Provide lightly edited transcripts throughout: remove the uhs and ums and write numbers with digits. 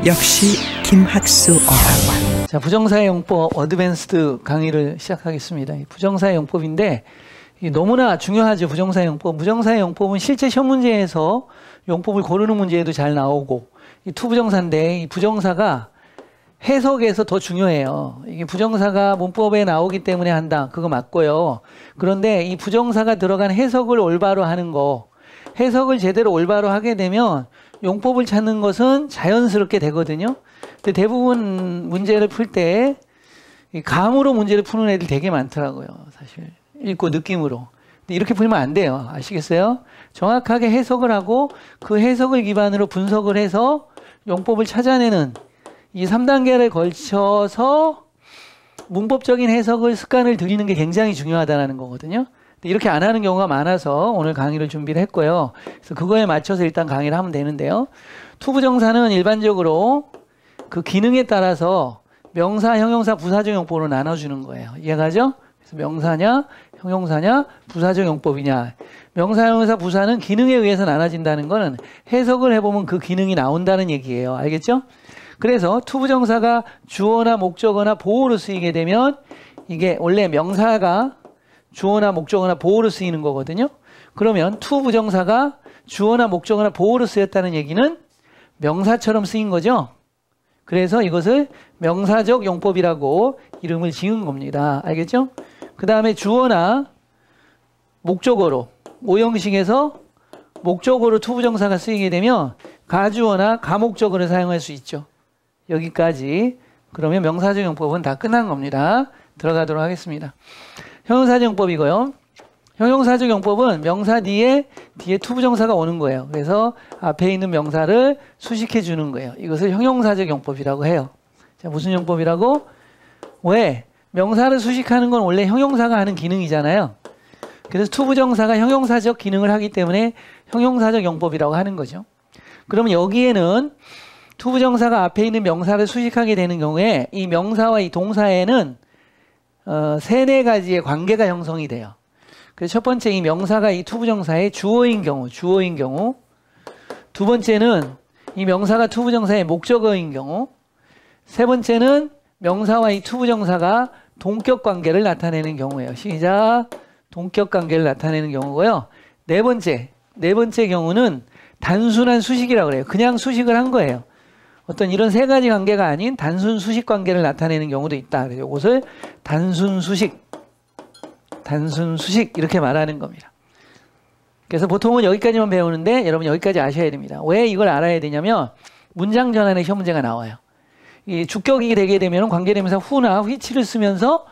역시 김학수 어학원. 자, 부정사의 용법 어드밴스드 강의를 시작하겠습니다. 부정사의 용법인데 너무나 중요하죠. 부정사의 용법. 부정사의 용법은 실제 시험 문제에서 용법을 고르는 문제에도 잘 나오고, 이 투부정사인데 이 부정사가 해석에서 더 중요해요. 이게 부정사가 문법에 나오기 때문에 한다. 그거 맞고요. 그런데 이 부정사가 들어간 해석을 올바로 하는 거, 해석을 제대로 올바로 하게 되면 용법을 찾는 것은 자연스럽게 되거든요. 근데 대부분 문제를 풀 때 감으로 문제를 푸는 애들 되게 많더라고요. 사실 읽고 느낌으로. 근데 이렇게 풀면 안 돼요. 아시겠어요? 정확하게 해석을 하고 그 해석을 기반으로 분석을 해서 용법을 찾아내는 이 3단계를 걸쳐서 문법적인 해석을 습관을 들이는 게 굉장히 중요하다는 거거든요. 이렇게 안 하는 경우가 많아서 오늘 강의를 준비를 했고요. 그래서 그거에 맞춰서 일단 강의를 하면 되는데요. 투부정사는 일반적으로 그 기능에 따라서 명사, 형용사, 부사적 용법으로 나눠주는 거예요. 이해가죠? 그래서 명사냐, 형용사냐, 부사적 용법이냐. 명사, 형용사, 부사는 기능에 의해서 나눠진다는 거는 해석을 해보면 그 기능이 나온다는 얘기예요. 알겠죠? 그래서 투부정사가 주어나 목적어나 보어로 쓰이게 되면 이게 원래 명사가 주어나 목적어나 보어로 쓰이는 거거든요. 그러면 투부정사가 주어나 목적어나 보어로 쓰였다는 얘기는 명사처럼 쓰인 거죠. 그래서 이것을 명사적 용법이라고 이름을 지은 겁니다. 알겠죠? 그 다음에 주어나 목적어로 오형식에서 목적어로 투부정사가 쓰이게 되면 가주어나 가목적어를 사용할 수 있죠. 여기까지. 그러면 명사적 용법은 다 끝난 겁니다. 들어가도록 하겠습니다. 형용사적 용법이고요. 형용사적 용법은 명사 뒤에 투부정사가 오는 거예요. 그래서 앞에 있는 명사를 수식해 주는 거예요. 이것을 형용사적 용법이라고 해요. 자, 무슨 용법이라고? 왜? 명사를 수식하는 건 원래 형용사가 하는 기능이잖아요. 그래서 투부정사가 형용사적 기능을 하기 때문에 형용사적 용법이라고 하는 거죠. 그러면 여기에는 투부정사가 앞에 있는 명사를 수식하게 되는 경우에 이 명사와 이 동사에는 세네 가지의 관계가 형성이 돼요. 그래서 첫 번째 이 명사가 이 투부정사의 주어인 경우. 두 번째는 이 명사가 투부정사의 목적어인 경우. 세 번째는 명사와 이 투부정사가 동격 관계를 나타내는 경우예요. 시작. 동격 관계를 나타내는 경우고요. 네 번째 경우는 단순한 수식이라고 그래요. 그냥 수식을 한 거예요. 어떤 이런 세 가지 관계가 아닌 단순 수식 관계를 나타내는 경우도 있다. 그래서 이것을 단순 수식 이렇게 말하는 겁니다. 그래서 보통은 여기까지만 배우는데 여러분 여기까지 아셔야 됩니다. 왜 이걸 알아야 되냐면 문장 전환의 시험 문제가 나와요. 이 주격이 되게 되면 관계대명사 who나 which를 쓰면서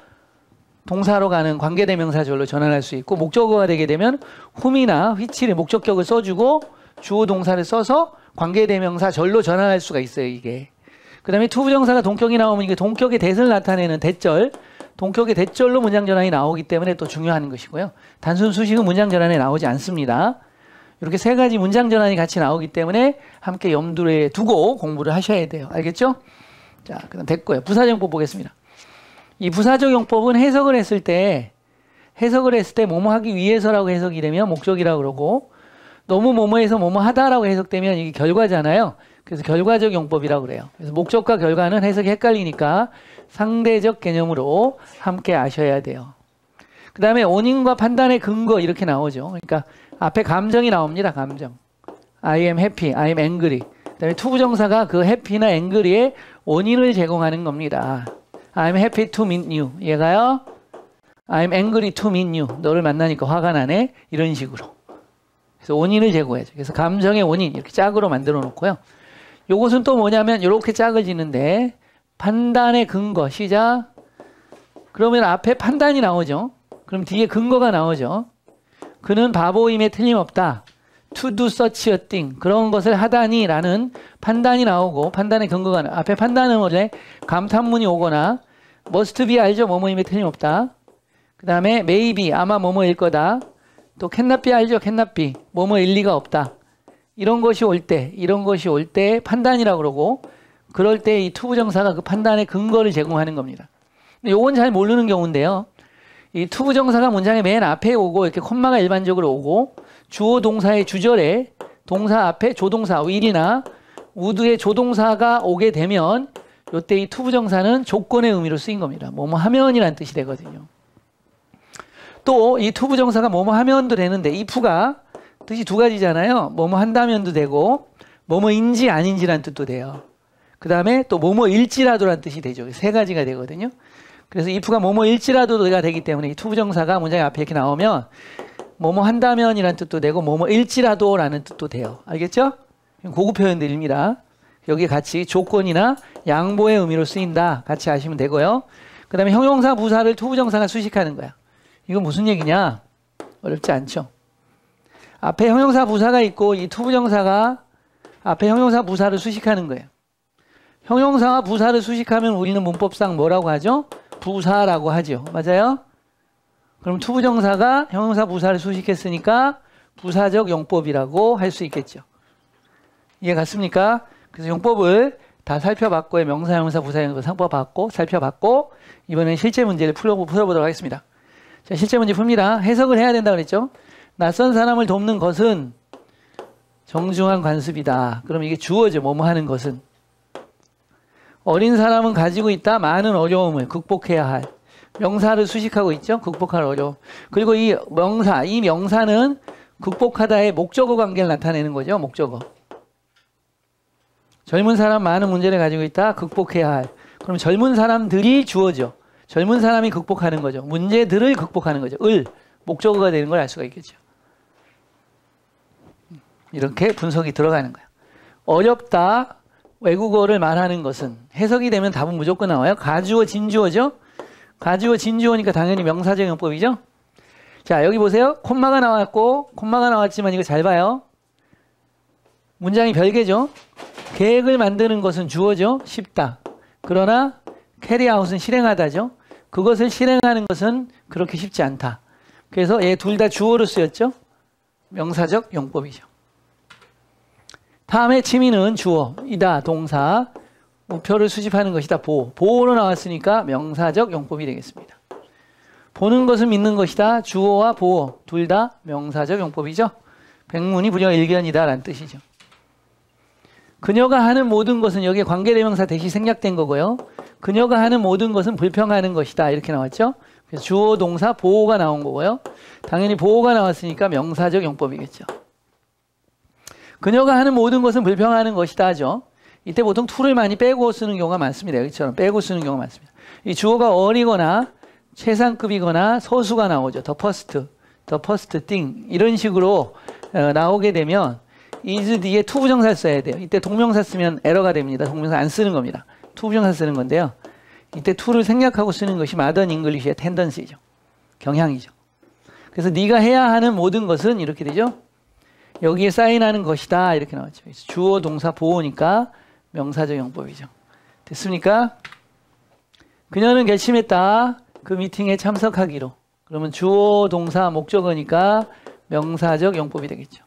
동사로 가는 관계대명사절로 전환할 수 있고, 목적어가 되게 되면 whom이나 which를 목적격을 써주고 주어 동사를 써서 관계대명사절로 전환할 수가 있어요, 이게. 그 다음에 투부정사가 동격이 나오면 이게 동격의 대를 나타내는 대절, 동격의 대절로 문장 전환이 나오기 때문에 또 중요한 것이고요. 단순 수식은 문장 전환에 나오지 않습니다. 이렇게 세 가지 문장 전환이 같이 나오기 때문에 함께 염두에 두고 공부를 하셔야 돼요. 알겠죠? 자, 그다음 됐고요. 부사적 용법 보겠습니다. 이 부사적 용법은 해석을 했을 때 뭐뭐 하기 위해서라고 해석이 되면 목적이라고 그러고, 너무 뭐뭐해서 뭐뭐 하다라고 해석되면 이게 결과잖아요. 그래서 결과적 용법이라고 그래요. 그래서 목적과 결과는 해석이 헷갈리니까 상대적 개념으로 함께 아셔야 돼요. 그 다음에 원인과 판단의 근거 이렇게 나오죠. 그러니까 앞에 감정이 나옵니다. 감정. I am happy, I am angry. 그 다음에 투부정사가 그 happy나 angry의 원인을 제공하는 겁니다. I'm happy to meet you. 얘가요. I'm angry to meet you. 너를 만나니까 화가 나네. 이런 식으로. 그래서 원인을 제공해야죠. 그래서 감정의 원인 이렇게 짝으로 만들어 놓고요. 요것은 또 뭐냐면 이렇게 짝을 짓는데 판단의 근거. 시작. 그러면 앞에 판단이 나오죠. 그럼 뒤에 근거가 나오죠. 그는 바보임에 틀림없다. To do such a thing. 그런 것을 하다니 라는 판단이 나오고, 판단의 근거가 앞에 판단은 원래 감탄문이 오거나 must be 알죠. 뭐뭐임에 틀림없다. 그 다음에 maybe 아마 뭐뭐일 거다. 또 cannot be 알죠. cannot be 뭐뭐일 리가 없다. 이런 것이 올 때 판단이라고 그러고, 그럴 때 이 투부정사가 그 판단의 근거를 제공하는 겁니다. 근데 요건 잘 모르는 경우인데요. 이 투부정사가 문장의 맨 앞에 오고 이렇게 콤마가 일반적으로 오고, 주어 동사의 주절에 동사 앞에 조동사 will이나 would의 조동사가 오게 되면 요때 이 to 부정사는 조건의 의미로 쓰인 겁니다. 뭐뭐 하면이란 뜻이 되거든요. 또 이 to 부정사가 뭐뭐 하면도 되는데 if가 뜻이 두 가지잖아요. 뭐뭐 한다면도 되고 뭐뭐인지 아닌지란 뜻도 돼요. 그 다음에 또 뭐뭐일지라도란 뜻이 되죠. 세 가지가 되거든요. 그래서 if가 뭐뭐일지라도가 되기 때문에 이 to 부정사가 문장 앞에 이렇게 나오면 뭐뭐 한다면이란 뜻도 되고 뭐뭐일지라도라는 뜻도 돼요. 알겠죠? 고급 표현들입니다. 여기 같이 조건이나 양보의 의미로 쓰인다. 같이 아시면 되고요. 그 다음에 형용사 부사를 to 부정사가 수식하는 거야. 이건 무슨 얘기냐? 어렵지 않죠? 앞에 형용사 부사가 있고 이 to 부정사가 앞에 형용사 부사를 수식하는 거예요. 형용사와 부사를 수식하면 우리는 문법상 뭐라고 하죠? 부사라고 하죠. 맞아요? 그럼 to 부정사가 형용사 부사를 수식했으니까 부사적 용법이라고 할 수 있겠죠. 이해 갔습니까? 그래서 용법을 다 살펴봤고요. 명사, 형용사, 부사, 형용사 살펴봤고 이번엔 실제 문제를 풀어보도록 하겠습니다. 자, 실제 문제 풉니다. 해석을 해야 된다고 그랬죠? 낯선 사람을 돕는 것은 정중한 관습이다. 그럼 이게 주어죠. 뭐뭐 하는 것은. 어린 사람은 가지고 있다. 많은 어려움을 극복해야 할. 명사를 수식하고 있죠. 극복할 어려움. 그리고 이 명사는 극복하다의 목적어 관계를 나타내는 거죠. 목적어. 젊은 사람 많은 문제를 가지고 있다. 극복해야 할. 그럼 젊은 사람들이 주어죠. 젊은 사람이 극복하는 거죠. 문제들을 극복하는 거죠. 목적어가 되는 걸 알 수가 있겠죠. 이렇게 분석이 들어가는 거예요. 어렵다. 외국어를 말하는 것은 해석이 되면 답은 무조건 나와요. 가주어, 진주어죠. 가주어, 진주어니까 당연히 명사적 용법이죠. 자, 여기 보세요. 콤마가 나왔고 콤마가 나왔지만 이거 잘 봐요. 문장이 별개죠. 계획을 만드는 것은 주어죠. 쉽다. 그러나 carry out은 실행하다죠. 그것을 실행하는 것은 그렇게 쉽지 않다. 그래서 얘 둘 다 주어로 쓰였죠. 명사적 용법이죠. 다음에 취미는 주어이다. 동사. 목표를 수집하는 것이다. 보호로 나왔으니까 명사적 용법이 되겠습니다. 보는 것은 믿는 것이다. 주어와 보호 둘 다 명사적 용법이죠. 백문이 불여일견이다 라는 뜻이죠. 그녀가 하는 모든 것은 여기에 관계대명사 대시 생략된 거고요. 그녀가 하는 모든 것은 불평하는 것이다. 이렇게 나왔죠. 그래서 주어, 동사, 보호가 나온 거고요. 당연히 보호가 나왔으니까 명사적 용법이겠죠. 그녀가 하는 모든 것은 불평하는 것이다 하죠. 이때 보통 to를 많이 빼고 쓰는 경우가 많습니다. 여기처럼 빼고 쓰는 경우가 많습니다. 이 주어가 어리거나 최상급이거나 서수가 나오죠. the first thing 이런 식으로 나오게 되면 is 뒤에 to 부정사 써야 돼요. 이때 동명사 쓰면 에러가 됩니다. 동명사 안 쓰는 겁니다. to 부정사 쓰는 건데요. 이때 to를 생략하고 쓰는 것이 modern English의 tendency죠. 경향이죠. 그래서 네가 해야 하는 모든 것은 이렇게 되죠. 여기에 사인하는 것이다. 이렇게 나왔죠. 주어, 동사, 보호니까 명사적 용법이죠. 됐습니까? 그녀는 결심했다. 그 미팅에 참석하기로. 그러면 주어, 동사, 목적어니까 명사적 용법이 되겠죠.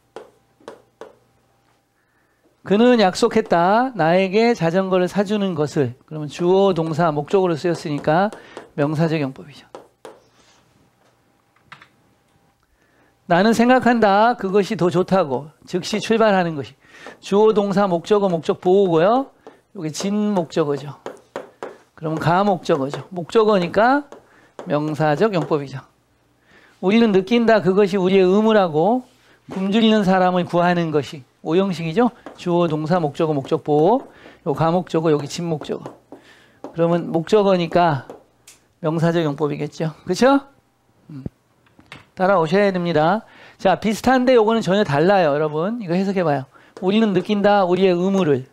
그는 약속했다. 나에게 자전거를 사주는 것을. 그러면 주어, 동사, 목적어로 쓰였으니까 명사적 용법이죠. 나는 생각한다. 그것이 더 좋다고. 즉시 출발하는 것이. 주어, 동사, 목적어, 목적 보호고요. 여기 진 목적어죠. 그러면 가 목적어죠. 목적어니까 명사적 용법이죠. 우리는 느낀다. 그것이 우리의 의무라고. 굶주리는 사람을 구하는 것이. 오형식이죠. 주어, 동사, 목적어, 목적 보호. 요 가목적어, 여기 진 목적어. 그러면 목적어니까 명사적 용법이겠죠. 그렇죠? 따라오셔야 됩니다. 자, 비슷한데 요거는 전혀 달라요. 여러분 이거 해석해봐요. 우리는 느낀다. 우리의 의무를.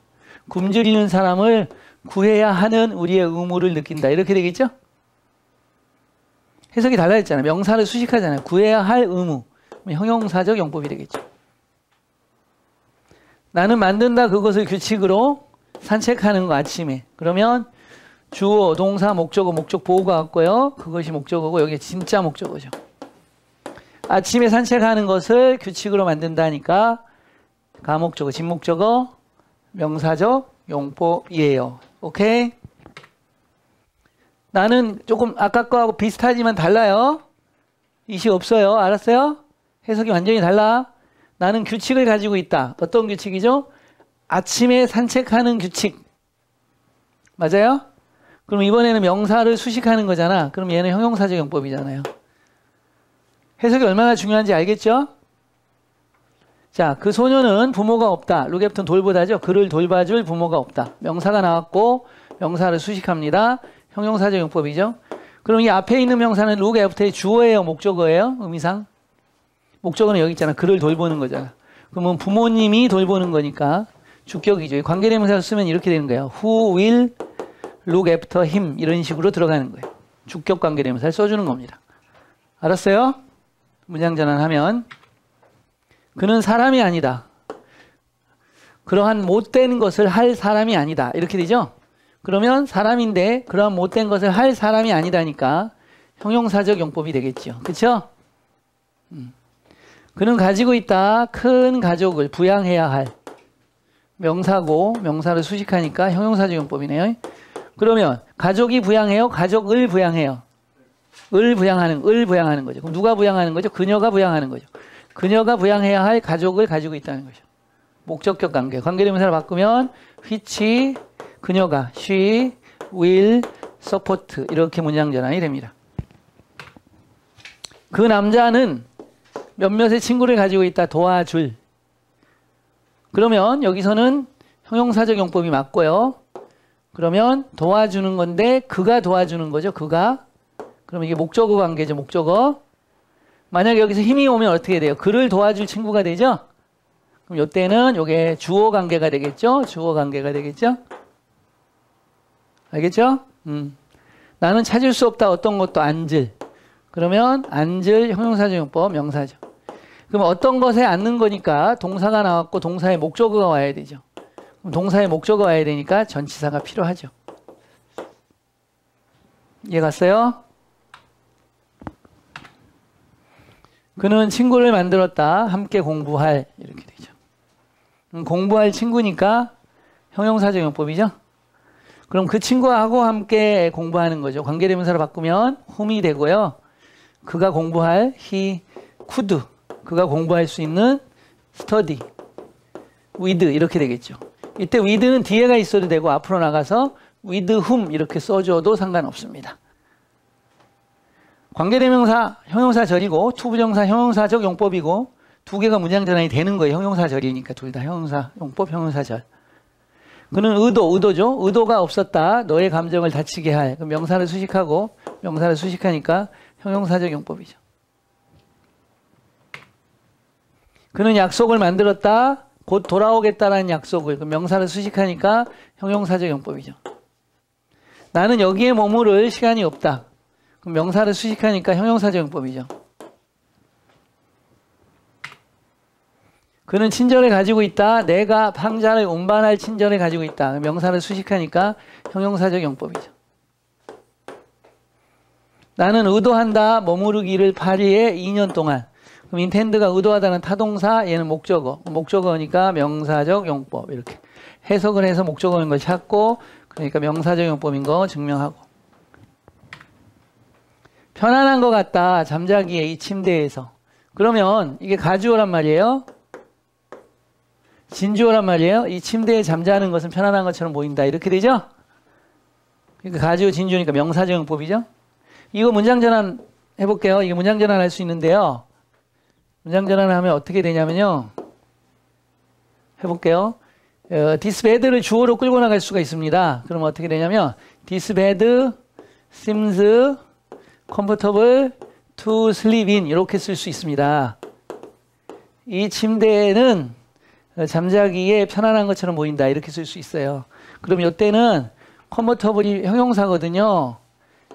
굶주리는 사람을 구해야 하는 우리의 의무를 느낀다. 이렇게 되겠죠? 해석이 달라졌잖아요. 명사를 수식하잖아요. 구해야 할 의무. 형용사적 용법이 되겠죠. 나는 만든다. 그것을 규칙으로 산책하는 거 아침에. 그러면 주어, 동사, 목적어, 목적 보호가 왔고요. 그것이 목적어고 여기 진짜 목적어죠. 아침에 산책하는 것을 규칙으로 만든다니까 가목적어, 진목적어, 명사적 용법이에요. 오케이? 나는 조금 아까 거하고 비슷하지만 달라요. 이시 없어요. 알았어요? 해석이 완전히 달라. 나는 규칙을 가지고 있다. 어떤 규칙이죠? 아침에 산책하는 규칙. 맞아요? 그럼 이번에는 명사를 수식하는 거잖아. 그럼 얘는 형용사적 용법이잖아요. 해석이 얼마나 중요한지 알겠죠? 자, 그 소녀는 부모가 없다. 루게프턴 돌보다죠. 그를 돌봐줄 부모가 없다. 명사가 나왔고 명사를 수식합니다. 형용사적 용법이죠. 그럼 이 앞에 있는 명사는 look after의 주어예요, 목적어예요? 의미상? 목적어는 여기 있잖아. 그를 돌보는 거잖아. 그러면 부모님이 돌보는 거니까 주격이죠. 관계대명사를 쓰면 이렇게 되는 거예요. Who will look after him? 이런 식으로 들어가는 거예요. 주격 관계대명사를 써주는 겁니다. 알았어요? 문장 전환하면 그는 사람이 아니다. 그러한 못된 것을 할 사람이 아니다. 이렇게 되죠? 그러면 사람인데 그러한 못된 것을 할 사람이 아니다니까 형용사적 용법이 되겠죠. 그렇죠? 그는 가지고 있다. 큰 가족을 부양해야 할 명사고 명사를 수식하니까 형용사적 용법이네요. 그러면 가족이 부양해요? 가족을 부양해요? 을 부양하는 거죠. 그럼 누가 부양하는 거죠? 그녀가 부양하는 거죠. 그녀가 부양해야 할 가족을 가지고 있다는 거죠. 목적격 관계. 관계대명사를 바꾸면 which 그녀가 she will support 이렇게 문장 전환이 됩니다. 그 남자는 몇몇의 친구를 가지고 있다. 도와줄. 그러면 여기서는 형용사적 용법이 맞고요. 그러면 도와주는 건데 그가 도와주는 거죠. 그가. 그러면 이게 목적어 관계죠. 목적어. 만약에 여기서 힘이 오면 어떻게 돼요? 그를 도와줄 친구가 되죠? 그럼 이때는 이게 주어 관계가 되겠죠? 주어 관계가 되겠죠? 알겠죠? 나는 찾을 수 없다. 어떤 것도 앉을. 그러면 앉을 형용사적 용법 명사죠. 그럼 어떤 것에 앉는 거니까 동사가 나왔고 동사의 목적어가 와야 되죠. 그럼 동사의 목적어가 와야 되니까 전치사가 필요하죠. 이해 갔어요? 그는 친구를 만들었다. 함께 공부할. 이렇게 되죠. 공부할 친구니까 형용사적 용법이죠. 그럼 그 친구하고 함께 공부하는 거죠. 관계대명사로 바꾸면 whom이 되고요. 그가 공부할 he could. 그가 공부할 수 있는 study with 이렇게 되겠죠. 이때 with는 뒤에가 있어도 되고 앞으로 나가서 with whom 이렇게 써줘도 상관없습니다. 관계대명사 형용사절이고 투부정사 형용사적 용법이고 두 개가 문장 전환이 되는 거예요. 형용사절이니까 둘 다 형용사 용법 형용사절. 그는 의도죠. 의도가 없었다. 너의 감정을 다치게 할. 그럼 명사를 수식하고 명사를 수식하니까 형용사적 용법이죠. 그는 약속을 만들었다. 곧 돌아오겠다라는 약속을. 그럼 명사를 수식하니까 형용사적 용법이죠. 나는 여기에 머무를 시간이 없다. 그럼 명사를 수식하니까 형용사적 용법이죠. 그는 친절을 가지고 있다. 내가 상자를 운반할 친절을 가지고 있다. 명사를 수식하니까 형용사적 용법이죠. 나는 의도한다. 머무르기를 파리에 2년 동안. 그럼 intend가 의도하다는 타동사, 얘는 목적어. 목적어니까 명사적 용법. 이렇게 해석을 해서 목적어인 걸 찾고 그러니까 명사적 용법인 거 증명하고. 편안한 것 같다. 잠자기에 이 침대에서. 그러면 이게 가주어란 말이에요. 진주어란 말이에요. 이 침대에 잠자는 것은 편안한 것처럼 보인다. 이렇게 되죠? 그러니까 가주어 진주니까 명사적 용법이죠. 이거 문장 전환 해볼게요. 이게 문장 전환 할 수 있는데요. 문장 전환을 하면 어떻게 되냐면요. 해볼게요. this bed를 주어로 끌고 나갈 수가 있습니다. 그럼 어떻게 되냐면 this bed seems comfortable to sleep in 이렇게 쓸 수 있습니다. 이 침대는 잠자기에 편안한 것처럼 보인다. 이렇게 쓸 수 있어요. 그럼 이때는 comfortable이 형용사거든요.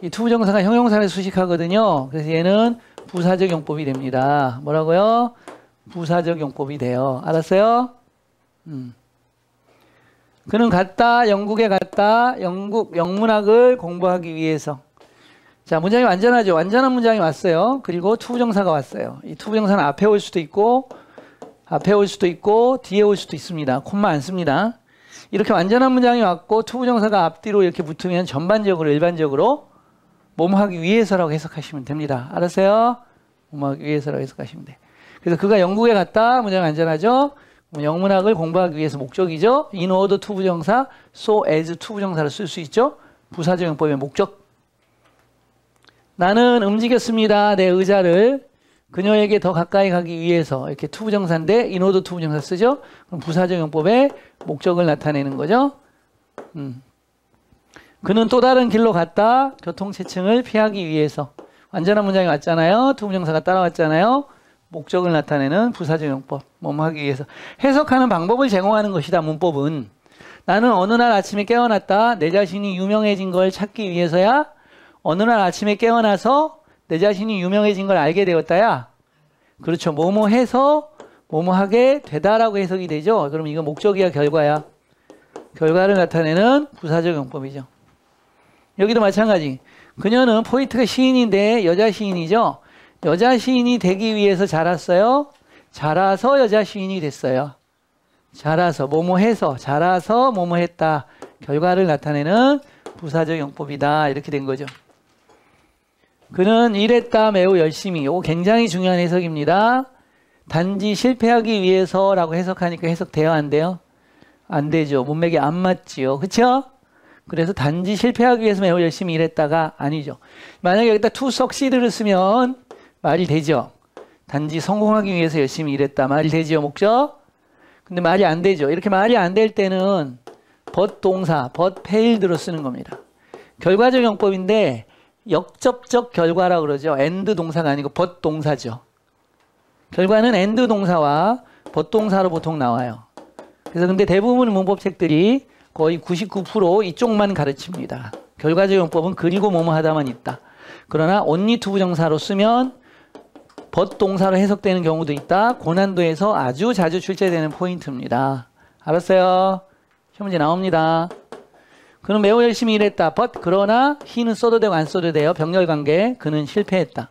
이 투부정사가 형용사를 수식하거든요. 그래서 얘는 부사적 용법이 됩니다. 뭐라고요? 부사적 용법이 돼요. 알았어요? 그는 갔다. 영국에 갔다. 영국 영문학을 공부하기 위해서. 자, 문장이 완전하죠. 완전한 문장이 왔어요. 그리고 투부정사가 왔어요. 이 투부정사는 앞에 올 수도 있고 뒤에 올 수도 있습니다. 콤마 안 씁니다. 이렇게 완전한 문장이 왔고 투부정사가 앞뒤로 이렇게 붙으면 전반적으로 일반적으로 뭐뭐 하기 위해서라고 해석하시면 됩니다. 알았어요? 뭐뭐 하기 위해서라고 해석하시면 돼. 그래서 그가 영국에 갔다. 문장이 완전하죠. 영문학을 공부하기 위해서 목적이죠. in order to 부정사, so as to 부정사를 쓸 수 있죠. 부사적 용법의 목적. 나는 움직였습니다. 내 의자를 그녀에게 더 가까이 가기 위해서. 이렇게 to 부정사인데 in order to 부정사 쓰죠. 그럼 부사적 용법의 목적을 나타내는 거죠. 그는 또 다른 길로 갔다. 교통체증을 피하기 위해서. 완전한 문장이 왔잖아요. to 부정사가 따라왔잖아요. 목적을 나타내는 부사적 용법. 뭐뭐 하기 위해서. 해석하는 방법을 제공하는 것이다. 문법은. 나는 어느 날 아침에 깨어났다. 내 자신이 유명해진 걸 찾기 위해서야. 어느 날 아침에 깨어나서 내 자신이 유명해진 걸 알게 되었다야. 그렇죠. 뭐뭐 해서 뭐뭐 하게 되다라고 해석이 되죠. 그럼 이거 목적이야 결과야. 결과를 나타내는 부사적 용법이죠. 여기도 마찬가지. 그녀는 포이트가 시인인데 여자 시인이죠. 여자 시인이 되기 위해서 자랐어요. 자라서 여자 시인이 됐어요. 자라서 뭐뭐 해서 자라서 뭐뭐 했다. 결과를 나타내는 부사적 용법이다. 이렇게 된 거죠. 그는 일했다 매우 열심히. 이거 굉장히 중요한 해석입니다. 단지 실패하기 위해서라고 해석하니까 해석돼요? 안 돼요? 안 되죠. 문맥이 안 맞지요. 그렇죠? 그래서 단지 실패하기 위해서 매우 열심히 일했다가 아니죠. 만약에 여기다 to succeed를 쓰면 말이 되죠. 단지 성공하기 위해서 열심히 일했다. 말이 되죠. 목적. 근데 말이 안 되죠. 이렇게 말이 안 될 때는 but 동사, but failed로 쓰는 겁니다. 결과적 용법인데 역접적 결과라고 그러죠. and 동사가 아니고 but 동사죠. 결과는 and 동사와 but 동사로 보통 나와요. 그래서 근데 대부분 문법책들이 거의 99% 이쪽만 가르칩니다. 결과적 용법은 그리고 뭐뭐 하다만 있다. 그러나 only to 부정사로 쓰면 but 동사로 해석되는 경우도 있다. 고난도에서 아주 자주 출제되는 포인트입니다. 알았어요? 시험 문제 나옵니다. 그는 매우 열심히 일했다. but 그러나 he는 써도 되고 안 써도 돼요. 병렬관계. 그는 실패했다.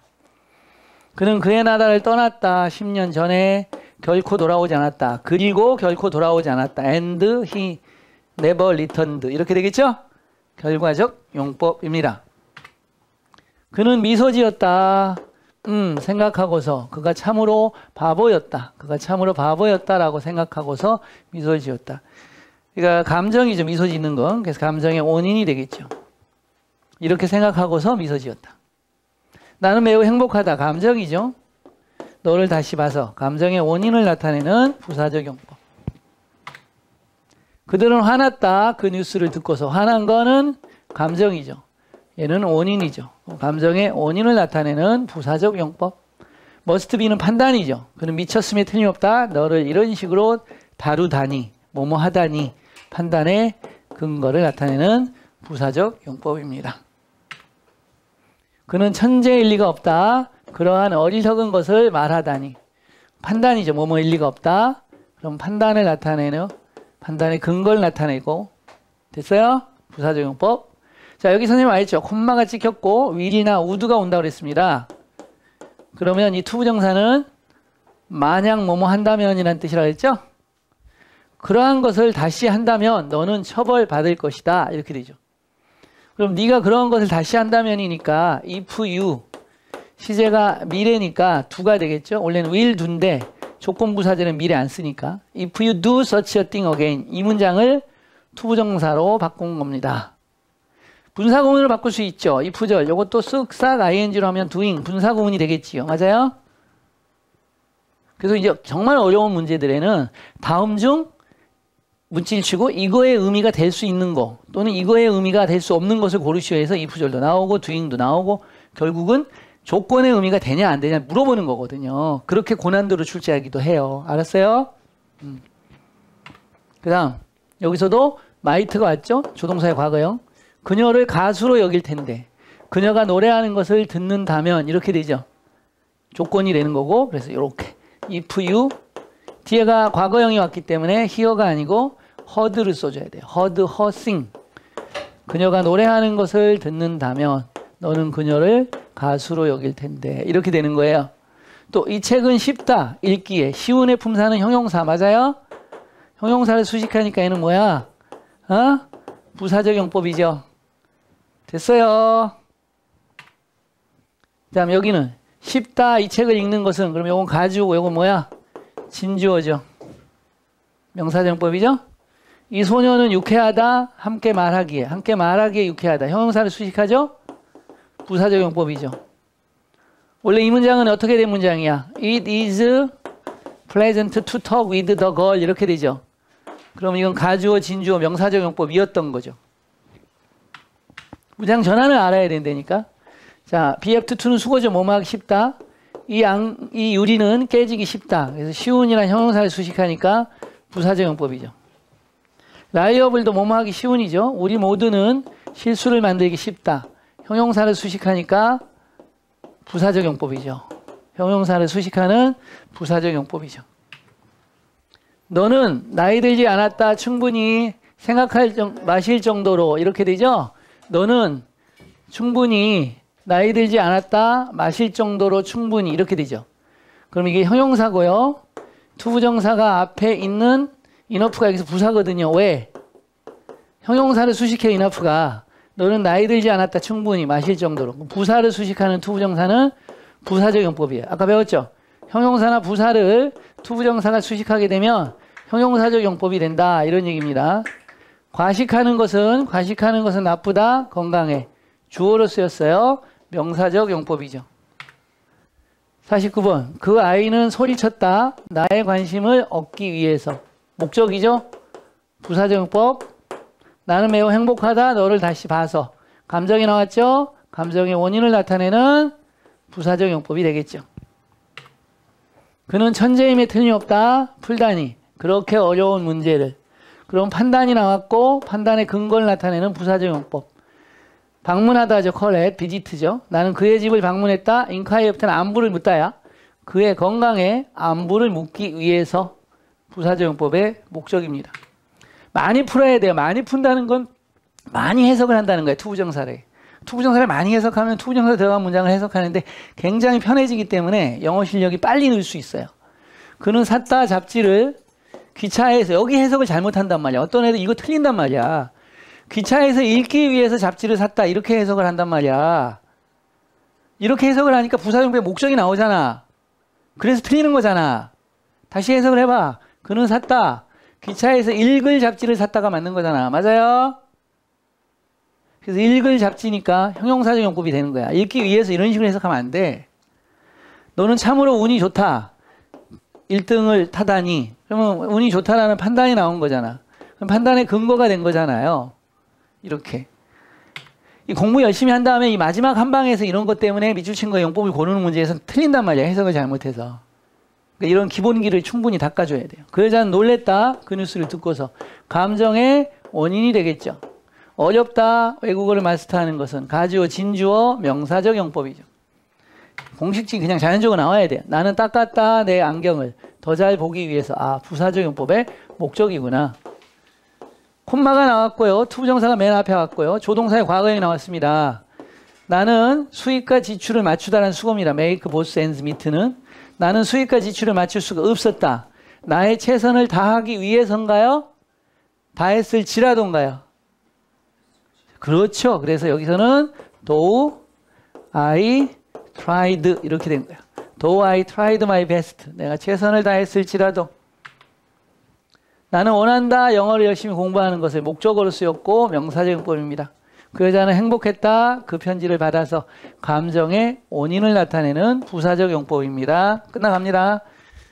그는 그의 나라를 떠났다. 10년 전에 결코 돌아오지 않았다. 그리고 결코 돌아오지 않았다. and he never returned. 이렇게 되겠죠? 결과적 용법입니다. 그는 미소 지었다. 생각하고서 그가 참으로 바보였다. 그가 참으로 바보였다라고 생각하고서 미소를 지었다. 그러니까 감정이죠. 미소 짓는 건. 그래서 감정의 원인이 되겠죠. 이렇게 생각하고서 미소 지었다. 나는 매우 행복하다. 감정이죠. 너를 다시 봐서 감정의 원인을 나타내는 부사적 용법. 그들은 화났다. 그 뉴스를 듣고서. 화난 거는 감정이죠. 얘는 원인이죠. 감정의 원인을 나타내는 부사적 용법. must be는 판단이죠. 그는 미쳤음에 틀림없다. 너를 이런 식으로 다루다니, 뭐뭐 하다니 판단의 근거를 나타내는 부사적 용법입니다. 그는 천재일 리가 없다. 그러한 어리석은 것을 말하다니. 판단이죠. 뭐뭐일 리가 없다. 그럼 판단을 나타내는 판단의 근거를 나타내고. 됐어요? 부사적 용법. 자, 여기 선생님 알죠? 콤마가 찍혔고 will이나 would가 온다고 그랬습니다. 그러면 이 to 부정사는 만약 뭐뭐 한다면이라는 뜻이라고 했죠? 그러한 것을 다시 한다면 너는 처벌받을 것이다. 이렇게 되죠. 그럼 네가 그러한 것을 다시 한다면이니까 if you 시제가 미래니까 do가 되겠죠? 원래는 will do인데 조건부사제는 미래 안 쓰니까 if you do such a thing again 이 문장을 to 부정사로 바꾼 겁니다. 분사구문으로 바꿀 수 있죠. 이 부절 이것도 쓱싹 ing로 하면 doing 분사구문이 되겠지요. 맞아요? 그래서 이제 정말 어려운 문제들에는 다음 중 문치를 치고 이거의 의미가 될 수 있는 거 또는 이거의 의미가 될 수 없는 것을 고르시오 해서 이 부절도 나오고 doing도 나오고 결국은 조건의 의미가 되냐 안 되냐 물어보는 거거든요. 그렇게 고난도로 출제하기도 해요. 알았어요? 그 다음 여기서도 might가 왔죠. 조동사의 과거형. 그녀를 가수로 여길 텐데 그녀가 노래하는 것을 듣는다면 이렇게 되죠. 조건이 되는 거고 그래서 이렇게 if you 뒤에가 과거형이 왔기 때문에 hear가 아니고 heard를 써줘야 돼요. heard her sing. 그녀가 노래하는 것을 듣는다면 너는 그녀를 가수로 여길 텐데 이렇게 되는 거예요. 또 이 책은 쉽다 읽기에 쉬운의 품사는 형용사 맞아요? 형용사를 수식하니까 얘는 뭐야? 부사적 용법이죠. 됐어요. 그 다음 여기는 쉽다 이 책을 읽는 것은 그럼 요건 가주고 요건 뭐야? 진주어죠. 명사적 용법이죠? 이 소녀는 유쾌하다. 함께 말하기에. 함께 말하기에 유쾌하다. 형용사를 수식하죠? 부사적 용법이죠. 원래 이 문장은 어떻게 된 문장이야? It is pleasant to talk with the girl. 이렇게 되죠. 그럼 이건 가주어, 진주어, 명사적 용법이었던 거죠. 문장 전환을 알아야 된다니까. 자, be apt to는 수거죠. 뭐뭐하기 쉽다. 이 유리는 깨지기 쉽다. 그래서 쉬운이란 형용사를 수식하니까 부사적 용법이죠. 라이어블도 뭐뭐하기 쉬운이죠. 우리 모두는 실수를 만들기 쉽다. 형용사를 수식하니까 부사적 용법이죠. 형용사를 수식하는 부사적 용법이죠. 너는 나이 들지 않았다. 충분히 마실 정도로 이렇게 되죠. 너는 충분히 나이 들지 않았다. 마실 정도로 충분히 이렇게 되죠. 그럼 이게 형용사고요. 투부정사가 앞에 있는 enough가 여기서 부사거든요. 왜? 형용사를 수식해 enough가. 너는 나이 들지 않았다. 충분히 마실 정도로. 부사를 수식하는 투부정사는 부사적 용법이에요. 아까 배웠죠? 형용사나 부사를 투부정사가 수식하게 되면 형용사적 용법이 된다. 이런 얘기입니다. 과식하는 것은 나쁘다. 건강해. 주어로 쓰였어요. 명사적 용법이죠. 49번. 그 아이는 소리쳤다. 나의 관심을 얻기 위해서. 목적이죠. 부사적 용법. 나는 매우 행복하다. 너를 다시 봐서. 감정이 나왔죠. 감정의 원인을 나타내는 부사적 용법이 되겠죠. 그는 천재임에 틀림없다. 풀다니. 그렇게 어려운 문제를. 그럼 판단이 나왔고 판단의 근거를 나타내는 부사적 용법. 방문하다죠. 컬렛, 비지트죠. 나는 그의 집을 방문했다. 인카이업트는 안부를 묻다야. 그의 건강에 안부를 묻기 위해서 부사적 용법의 목적입니다. 많이 풀어야 돼요. 많이 푼다는 건 많이 해석을 한다는 거예요. 투부정사를. 투부정사를 많이 해석하면 투부정사 들어간 문장을 해석하는데 굉장히 편해지기 때문에 영어 실력이 빨리 늘 수 있어요. 그는 샀다 잡지를 기차에서 여기 해석을 잘못한단 말이야. 어떤 애들 이거 틀린단 말이야. 기차에서 읽기 위해서 잡지를 샀다. 이렇게 해석을 한단 말이야. 이렇게 해석을 하니까 부사용법의 목적이 나오잖아. 그래서 틀리는 거잖아. 다시 해석을 해봐. 그는 샀다. 기차에서 읽을 잡지를 샀다가 맞는 거잖아. 맞아요? 그래서 읽을 잡지니까 형용사적 용법이 되는 거야. 읽기 위해서 이런 식으로 해석하면 안 돼. 너는 참으로 운이 좋다. 1등을 타다니. 그러면 운이 좋다라는 판단이 나온 거잖아. 그럼 판단의 근거가 된 거잖아요. 이렇게. 이 공부 열심히 한 다음에 이 마지막 한 방에서 이런 것 때문에 밑줄 친구의 용법을 고르는 문제에서 틀린단 말이야. 해석을 잘못해서. 그러니까 이런 기본기를 충분히 닦아줘야 돼요. 그 여자는 놀랬다. 그 뉴스를 듣고서. 감정의 원인이 되겠죠. 어렵다. 외국어를 마스터하는 것은 가주어, 진주어, 명사적 용법이죠. 공식지 그냥 자연적으로 나와야 돼요. 나는 닦았다. 내 안경을 더 잘 보기 위해서. 아, 부사적 용법의 목적이구나. 콤마가 나왔고요. 투부정사가 맨 앞에 왔고요. 조동사의 과거형이 나왔습니다. 나는 수입과 지출을 맞추다라는 수고입니다. make both ends meet는. 나는 수입과 지출을 맞출 수가 없었다. 나의 최선을 다하기 위해서인가요? 다했을지라도인가요? 그렇죠. 그래서 여기서는 though I tried 이렇게 된 거야. though I tried my best. 내가 최선을 다했을지라도. 나는 원한다. 영어를 열심히 공부하는 것을 목적어로 쓰였고 명사적 용법입니다. 그 여자는 행복했다. 그 편지를 받아서 감정의 원인을 나타내는 부사적 용법입니다. 끝나갑니다.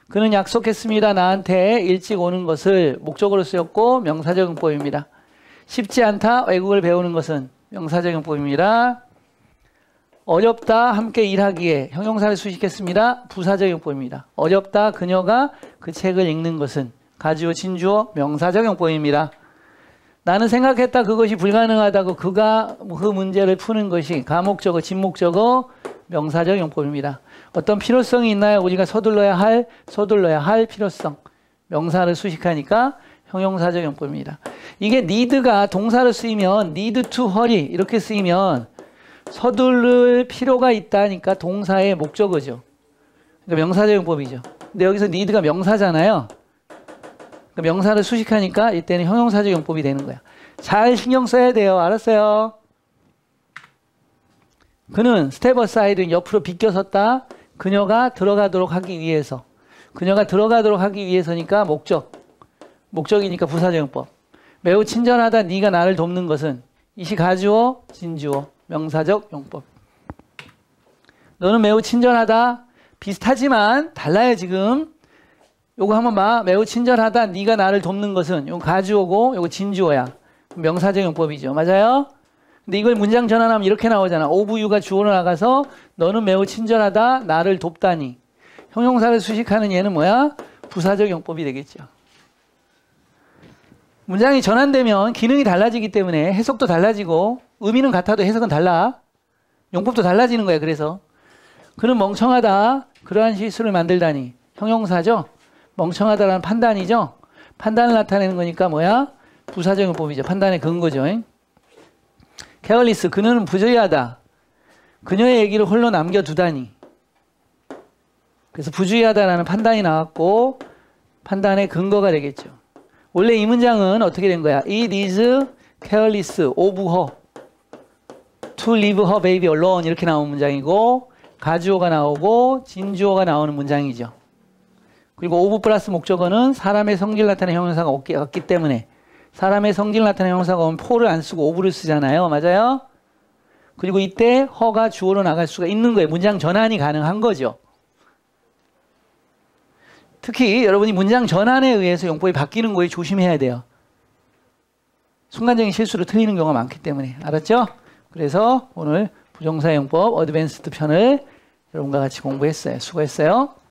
그는 약속했습니다. 나한테 일찍 오는 것을 목적어로 쓰였고 명사적 용법입니다. 쉽지 않다. 외국어를 배우는 것은 명사적 용법입니다. 어렵다. 함께 일하기에 형용사를 수식했습니다. 부사적 용법입니다. 어렵다. 그녀가 그 책을 읽는 것은 가주어, 진주어, 명사적 용법입니다. 나는 생각했다. 그것이 불가능하다고 그가 그 문제를 푸는 것이 가목적어, 진목적어, 명사적 용법입니다. 어떤 필요성이 있나요? 우리가 서둘러야 할 필요성. 명사를 수식하니까 형용사적 용법입니다. 이게 need가 동사로 쓰이면 need to hurry 이렇게 쓰이면 서두를 필요가 있다니까 동사의 목적어죠. 그러니까 명사적 용법이죠. 근데 여기서 need가 명사잖아요. 그러니까 명사를 수식하니까 이때는 형용사적 용법이 되는 거야. 잘 신경 써야 돼요. 알았어요? 그는 스텝 어사이드 옆으로 비껴섰다. 그녀가 들어가도록 하기 위해서. 그녀가 들어가도록 하기 위해서니까 목적. 목적이니까 부사적용법. 매우 친절하다 네가 나를 돕는 것은 이시 가주어 진주어 명사적 용법. 너는 매우 친절하다. 비슷하지만 달라요 지금. 요거 한번 봐. 매우 친절하다 네가 나를 돕는 것은 요거 가주어고 요거 진주어야. 명사적 용법이죠. 맞아요? 근데 이걸 문장 전환하면 이렇게 나오잖아. of you가 주어로 나가서 너는 매우 친절하다 나를 돕다니. 형용사를 수식하는 얘는 뭐야? 부사적 용법이 되겠죠. 문장이 전환되면 기능이 달라지기 때문에 해석도 달라지고 의미는 같아도 해석은 달라. 용법도 달라지는 거야. 그래서 그는 멍청하다. 그러한 실수를 만들다니. 형용사죠. 멍청하다라는 판단이죠. 판단을 나타내는 거니까 뭐야? 부사적 용법이죠. 판단의 근거죠. careless. 그는 부주의하다. 그녀의 얘기를 홀로 남겨두다니. 그래서 부주의하다라는 판단이 나왔고 판단의 근거가 되겠죠. 원래 이 문장은 어떻게 된 거야? It is careless of her to leave her baby alone 이렇게 나온 문장이고 가주어가 나오고 진주어가 나오는 문장이죠. 그리고 of 플러스 목적어는 사람의 성질 나타내는 형용사가 없기 때문에 사람의 성질 나타내는 형용사가 오면 for를 안 쓰고 of를 쓰잖아요. 맞아요? 그리고 이때 her가 주어로 나갈 수가 있는 거예요. 문장 전환이 가능한 거죠. 특히 여러분이 문장 전환에 의해서 용법이 바뀌는 거에 조심해야 돼요. 순간적인 실수로 틀리는 경우가 많기 때문에. 알았죠? 그래서 오늘 부정사 용법 어드밴스드 편을 여러분과 같이 공부했어요. 수고했어요.